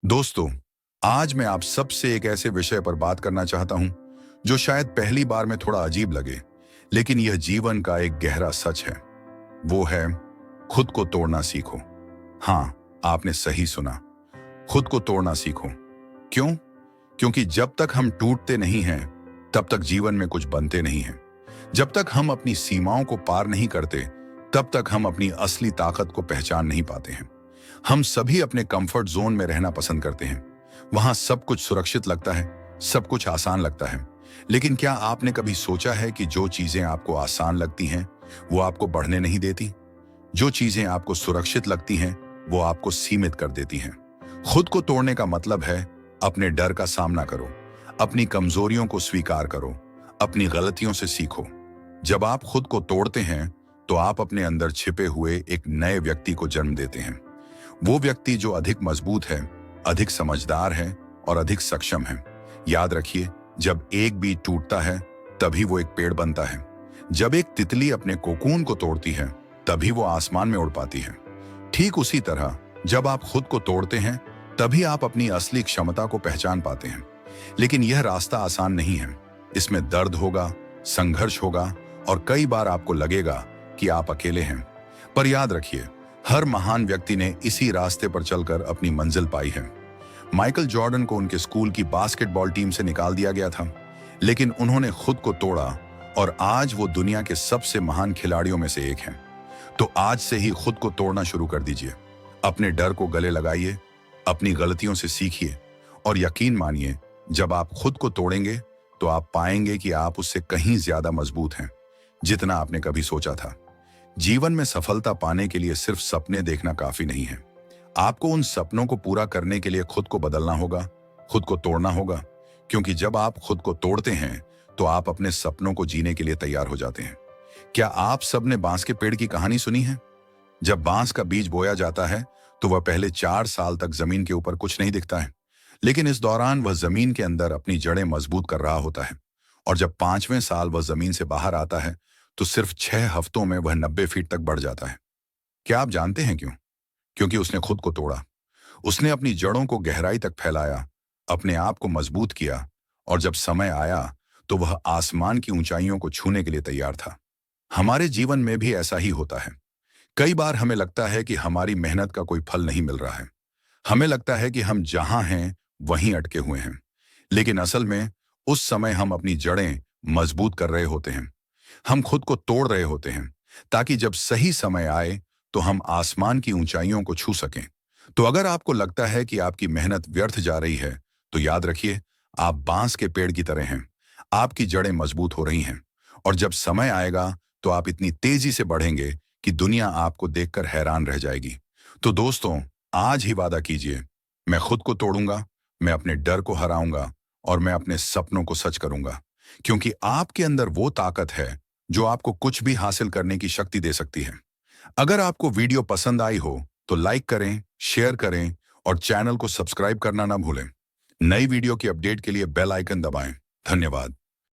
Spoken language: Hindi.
दोस्तों, आज मैं आप सबसे एक ऐसे विषय पर बात करना चाहता हूं जो शायद पहली बार में थोड़ा अजीब लगे, लेकिन यह जीवन का एक गहरा सच है। वो है खुद को तोड़ना सीखो। हाँ, आपने सही सुना, खुद को तोड़ना सीखो। क्यों? क्योंकि जब तक हम टूटते नहीं हैं, तब तक जीवन में कुछ बनते नहीं हैं। जब तक हम अपनी सीमाओं को पार नहीं करते, तब तक हम अपनी असली ताकत को पहचान नहीं पाते हैं। हम सभी अपने कंफर्ट जोन में रहना पसंद करते हैं। वहां सब कुछ सुरक्षित लगता है, सब कुछ आसान लगता है। लेकिन क्या आपने कभी सोचा है कि जो चीजें आपको आसान लगती हैं, वो आपको बढ़ने नहीं देती? जो चीजें आपको सुरक्षित लगती हैं, वो आपको सीमित कर देती हैं। खुद को तोड़ने का मतलब है अपने डर का सामना करो, अपनी कमजोरियों को स्वीकार करो, अपनी गलतियों से सीखो। जब आप खुद को तोड़ते हैं, तो आप अपने अंदर छिपे हुए एक नए व्यक्ति को जन्म देते हैं। वो व्यक्ति जो अधिक मजबूत है, अधिक समझदार है और अधिक सक्षम है। याद रखिए, जब एक बीज टूटता है, तभी वो एक पेड़ बनता है। जब एक तितली अपने कोकून को तोड़ती है, तभी वो आसमान में उड़ पाती है। ठीक उसी तरह जब आप खुद को तोड़ते हैं, तभी आप अपनी असली क्षमता को पहचान पाते हैं। लेकिन यह रास्ता आसान नहीं है। इसमें दर्द होगा, संघर्ष होगा और कई बार आपको लगेगा कि आप अकेले हैं। पर याद रखिए, हर महान व्यक्ति ने इसी रास्ते पर चलकर अपनी मंजिल पाई है। माइकल जॉर्डन को उनके स्कूल की बास्केटबॉल टीम से निकाल दिया गया था, लेकिन उन्होंने खुद को तोड़ा और आज वो दुनिया के सबसे महान खिलाड़ियों में से एक हैं। तो आज से ही खुद को तोड़ना शुरू कर दीजिए। अपने डर को गले लगाइए, अपनी गलतियों से सीखिए और यकीन मानिए, जब आप खुद को तोड़ेंगे तो आप पाएंगे कि आप उससे कहीं ज्यादा मजबूत हैं, जितना आपने कभी सोचा था। जीवन में सफलता पाने के लिए सिर्फ सपने देखना काफी नहीं है। आपको उन सपनों को पूरा करने के लिए खुद को बदलना होगा, खुद को तोड़ना होगा। क्योंकि जब आप खुद को तोड़ते हैं, तो आप अपने सपनों को जीने के लिए तैयार हो जाते हैं। क्या आप सबने बांस के पेड़ की कहानी सुनी है? जब बांस का बीज बोया जाता है, तो वह पहले 4 साल तक जमीन के ऊपर कुछ नहीं दिखता है। लेकिन इस दौरान वह जमीन के अंदर अपनी जड़ें मजबूत कर रहा होता है। और जब 5वें साल वह जमीन से बाहर आता है, तो सिर्फ 6 हफ्तों में वह 90 फीट तक बढ़ जाता है। क्या आप जानते हैं क्यों? क्योंकि उसने खुद को तोड़ा। उसने अपनी जड़ों को गहराई तक फैलाया, अपने आप को मजबूत किया और जब समय आया, तो वह आसमान की ऊंचाइयों को छूने के लिए तैयार था। हमारे जीवन में भी ऐसा ही होता है। कई बार हमें लगता है कि हमारी मेहनत का कोई फल नहीं मिल रहा है। हमें लगता है कि हम जहां हैं वहीं अटके हुए हैं। लेकिन असल में उस समय हम अपनी जड़ें मजबूत कर रहे होते हैं। हम खुद को तोड़ रहे होते हैं, ताकि जब सही समय आए तो हम आसमान की ऊंचाइयों को छू सकें। तो अगर आपको लगता है कि आपकी मेहनत व्यर्थ जा रही है, तो याद रखिए, आप बांस के पेड़ की तरह हैं। आपकी जड़ें मजबूत हो रही हैं और जब समय आएगा, तो आप इतनी तेजी से बढ़ेंगे कि दुनिया आपको देखकर हैरान रह जाएगी। तो दोस्तों, आज ही वादा कीजिए, मैं खुद को तोड़ूंगा, मैं अपने डर को हराऊंगा और मैं अपने सपनों को सच करूंगा। क्योंकि आपके अंदर वो ताकत है जो आपको कुछ भी हासिल करने की शक्ति दे सकती है। अगर आपको वीडियो पसंद आई हो, तो लाइक करें, शेयर करें और चैनल को सब्सक्राइब करना ना भूलें। नई वीडियो की अपडेट के लिए बेल आइकन दबाएं। धन्यवाद।